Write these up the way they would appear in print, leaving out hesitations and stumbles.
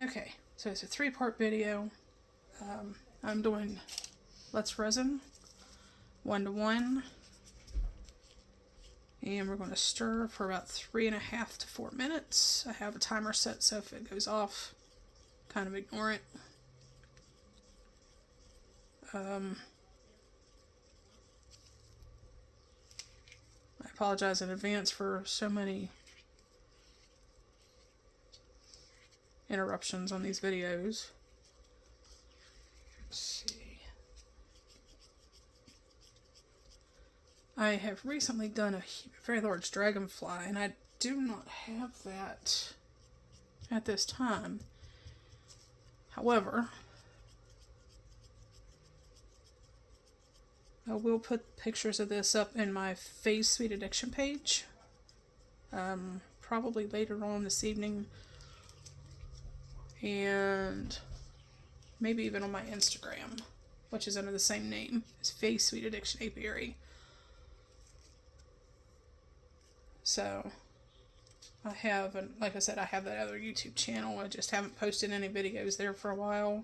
Okay, so it's a 3-part video. I'm doing Let's Resin 1:1, and we're going to stir for about 3.5 to 4 minutes. I have a timer set, so if it goes off, kind of ignore it. I apologize in advance for so many interruptions on these videos. Let's see. I have recently done a very large dragonfly, and I do not have that at this time. However, I will put pictures of this up in my Phase Sweet Addiction page, probably later on this evening, and maybe even on my Instagram, which is under the same name as Phase Sweet Addiction Apiary. So I have, like I said, I have that other YouTube channel. I just haven't posted any videos there for a while.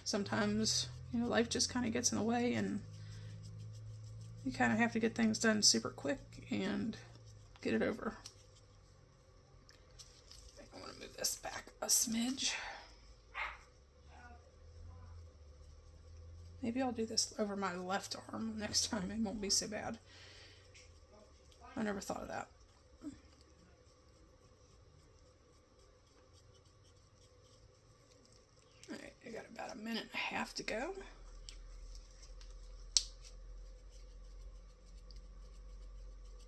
Sometimes, life just kind of gets in the way, and you kind of have to get things done super quick and get it over. I want to move this back a smidge. Maybe I'll do this over my left arm next time. It won't be so bad. I never thought of that. Alright, I got about 1.5 minutes to go.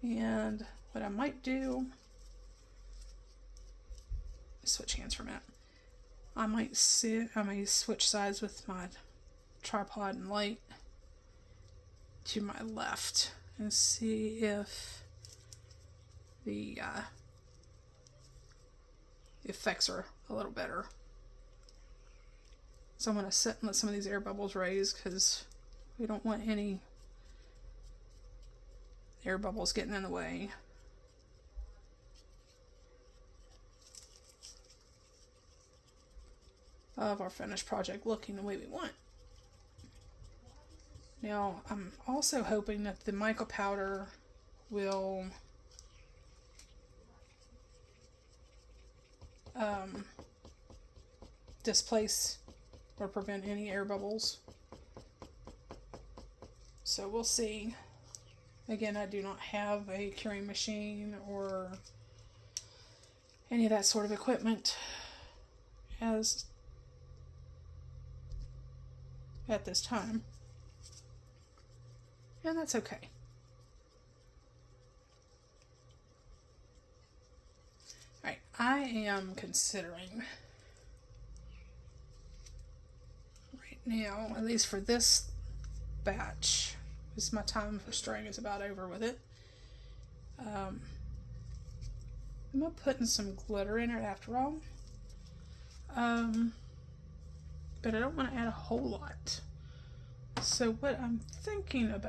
And what I might do is switch hands for a minute. I might switch sides with my tripod and light to my left and see if the effects are a little better. So I'm going to sit and let some of these air bubbles raise, because we don't want any air bubbles getting in the way. Of our finished project looking the way we want. Now, I'm also hoping that the mica powder will displace or prevent any air bubbles. So we'll see. Again, I do not have a curing machine or any of that sort of equipment at this time. And that's okay. Alright, I am considering right now, at least for this batch, because my time for stirring is about over with it, I'm putting some glitter in it after all. But I don't want to add a whole lot. So what I'm thinking of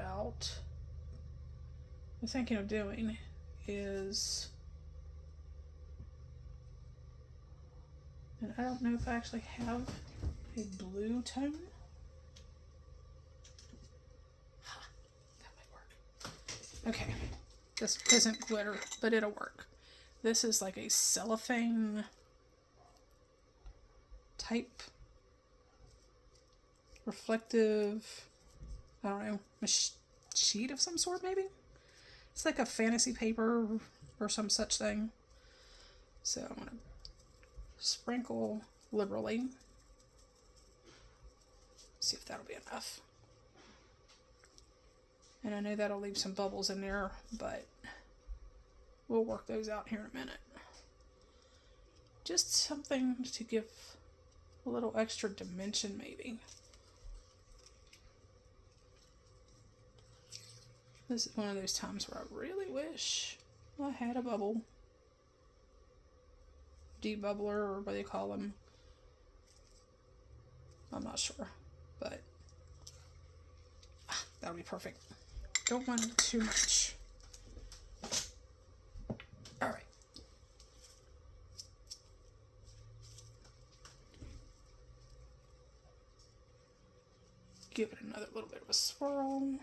doing is, and I don't know if I actually have a blue tone. That might work. Okay, this isn't glitter, but it'll work. This is like a cellophane type reflective, I don't know, sheet of some sort maybe? It's like a fantasy paper or some such thing. So I'm going to sprinkle liberally. See if that'll be enough. And I know that'll leave some bubbles in there, but we'll work those out here in a minute. Just something to give a little extra dimension maybe. This is one of those times where I really wish I had a bubble debubbler, or what they call them. I'm not sure, but that'll be perfect. Don't want too much. All right. give it another little bit of a swirl.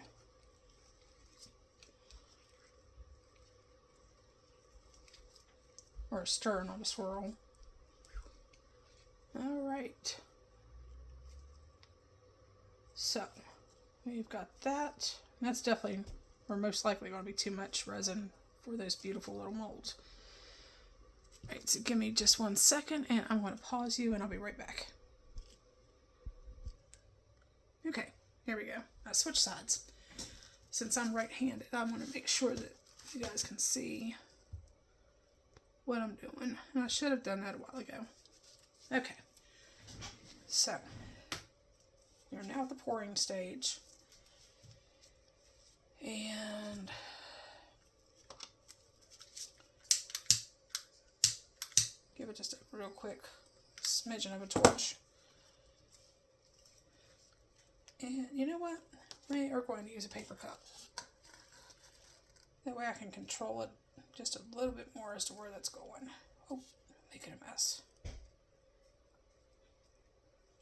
Or a stir, not a swirl. Alright. So, we've got that. And that's definitely, or most likely, going to be too much resin for those beautiful little molds. Alright, so give me just 1 second, and I'm going to pause you, and I'll be right back. Okay, here we go. I switch sides. Since I'm right-handed, I want to make sure that you guys can see what I'm doing. And I should have done that a while ago. Okay, so we're now at the pouring stage. And give it just a real quick smidgen of a torch. And you know what? We are going to use a paper cup. That way I can control it just a little bit more as to where that's going. Oh, making a mess.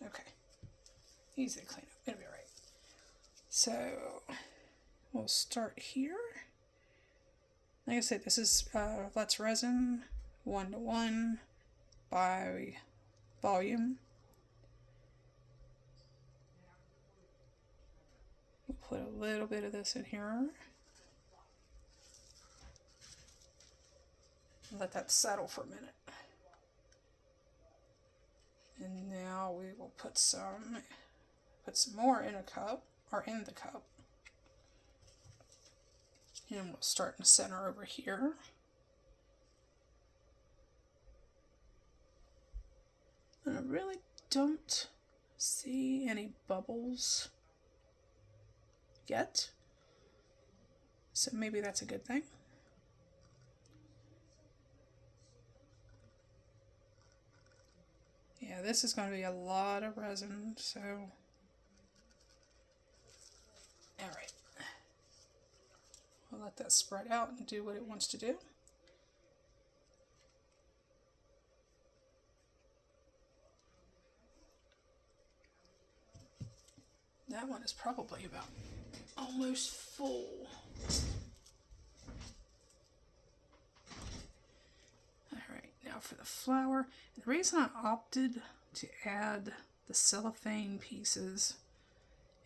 Okay. Easy to clean up. It'll be alright. So, we'll start here. Like I said, this is Let's Resin 1:1 by volume. We'll put a little bit of this in here. Let that settle for a minute. And now we will put some more in a cup, or in the cup. And we'll start in the center over here. And I really don't see any bubbles yet. So maybe that's a good thing. Yeah, this is going to be a lot of resin, so alright. We'll let that spread out and do what it wants to do. That one is probably about almost full. Alright, now for the flower. The reason I opted to add the cellophane pieces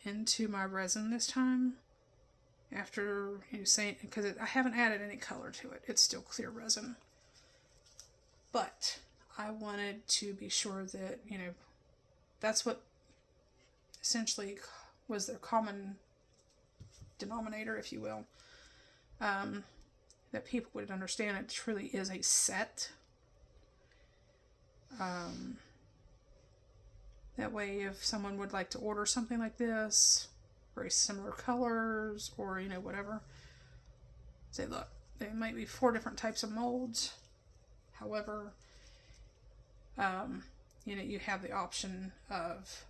into my resin this time, after saying, because I haven't added any color to it, it's still clear resin. But I wanted to be sure that, that's what essentially was their common denominator, if you will, that people would understand it truly is a set. That way, if someone would like to order something like this, very similar colors, or whatever, say, look, there might be 4 different types of molds. However, you have the option of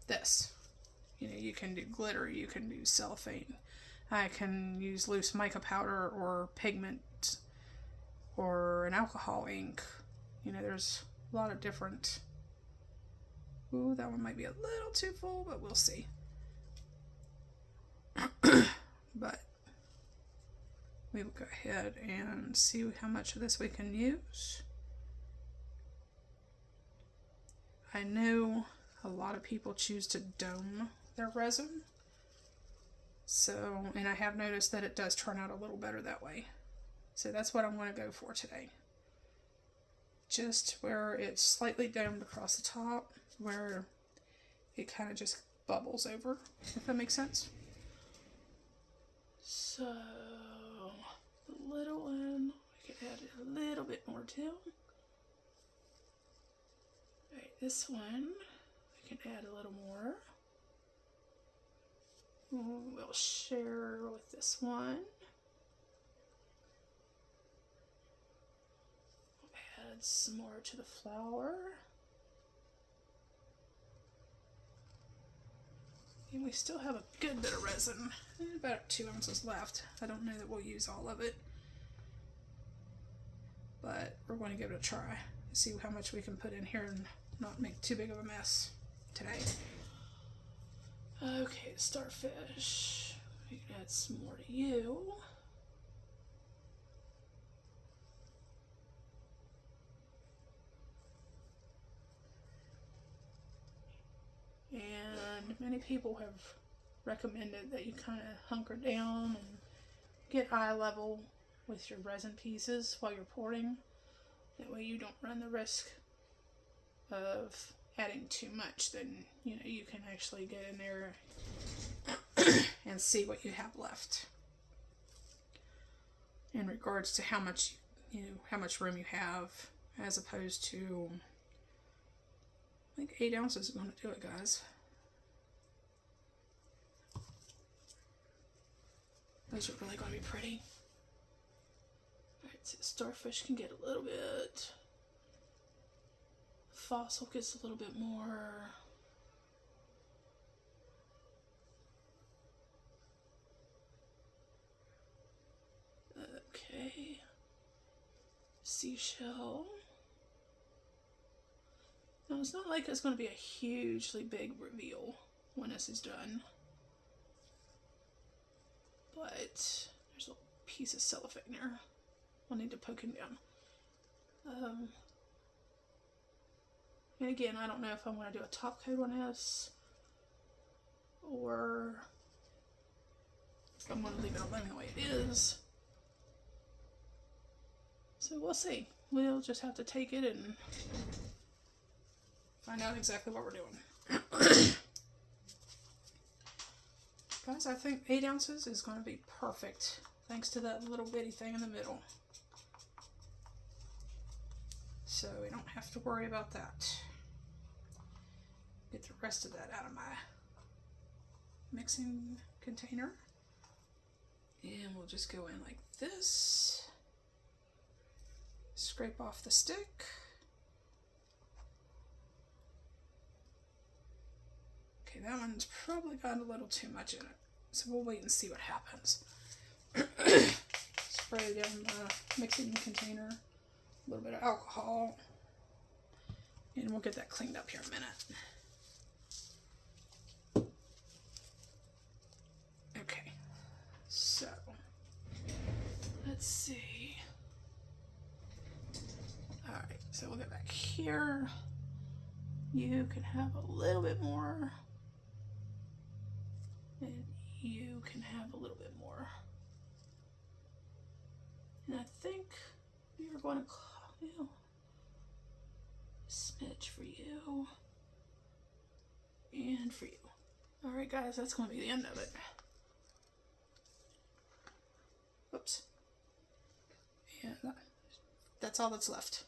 this. You can do glitter, you can do cellophane. I can use loose mica powder or pigment or an alcohol ink. There's a lot of different. Ooh, that one might be a little too full, but we'll see. But we will go ahead and see how much of this we can use. I know a lot of people choose to dome their resin. So, and I have noticed that it does turn out a little better that way. So that's what I'm going to go for today. Just where it's slightly domed across the top, where it kind of just bubbles over, if that makes sense. So, the little one, we can add a little bit more to. Alright, this one, we can add a little more. We'll share with this one. Add some more to the flower. And we still have a good bit of resin. About 2 ounces left. I don't know that we'll use all of it. But we're going to give it a try. See how much we can put in here and not make too big of a mess today. Okay, starfish. We can add some more to you. And many people have recommended that you kind of hunker down and get eye level with your resin pieces while you're pouring. That way you don't run the risk of adding too much. Then you can actually get in there and see what you have left in regards to how much room you have, as opposed to, I think 8 ounces is going to do it, guys. Those are really going to be pretty. Alright, so starfish can get a little bit. Fossil gets a little bit more. Okay. Seashell. Now, it's not like it's going to be a hugely big reveal when this is done. But there's a piece of cellophane there. I'll need to poke him down. And again, I don't know if I want to do a top coat on this or if I'm going to leave it alone the way it is. So we'll see. We'll just have to take it and find out exactly what we're doing. Guys, I think 8 ounces is going to be perfect, thanks to that little bitty thing in the middle. So we don't have to worry about that. Get the rest of that out of my mixing container. And we'll just go in like this. Scrape off the stick. Okay, that one's probably got a little too much in it, so we'll wait and see what happens. Spray down the mixing container, a little bit of alcohol, and we'll get that cleaned up here in a minute. Okay, so let's see. Alright, so we'll get back here. You can have a little bit more. And you can have a little bit more. And I think we are going to call you a smidge for you and for you. Alright guys, that's going to be the end of it. Whoops. And that's all that's left.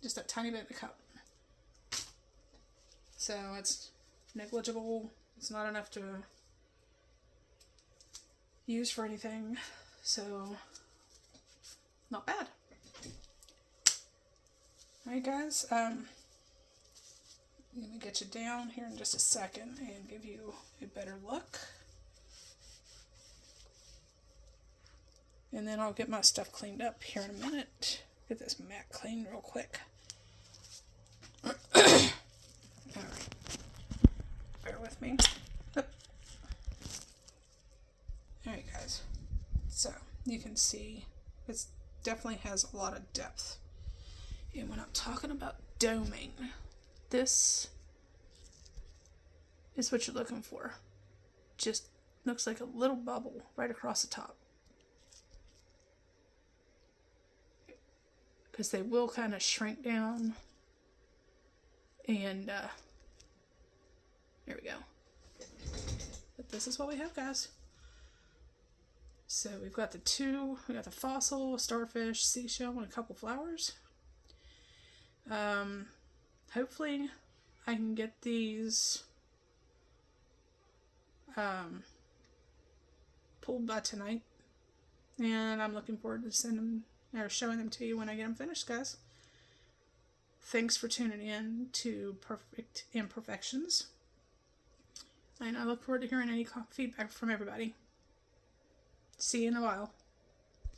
Just that tiny bit of the cup. So it's negligible. It's not enough to use for anything, so not bad. Alright guys, let me get you down here in just a second and give you a better look. And then I'll get my stuff cleaned up here in a minute. Get this mat cleaned real quick. Alright, bear with me. Alright guys, so you can see it definitely has a lot of depth. And when I'm talking about doming, this is what you're looking for. Just looks like a little bubble right across the top. Because they will kind of shrink down. And there we go. But this is what we have, guys. So we've got we got the fossil, a starfish, seashell, and a couple flowers. Hopefully I can get these pulled by tonight. And I'm looking forward to showing them to you when I get them finished, guys. Thanks for tuning in to Perfect Imperfections. And I look forward to hearing any feedback from everybody. See you in a while.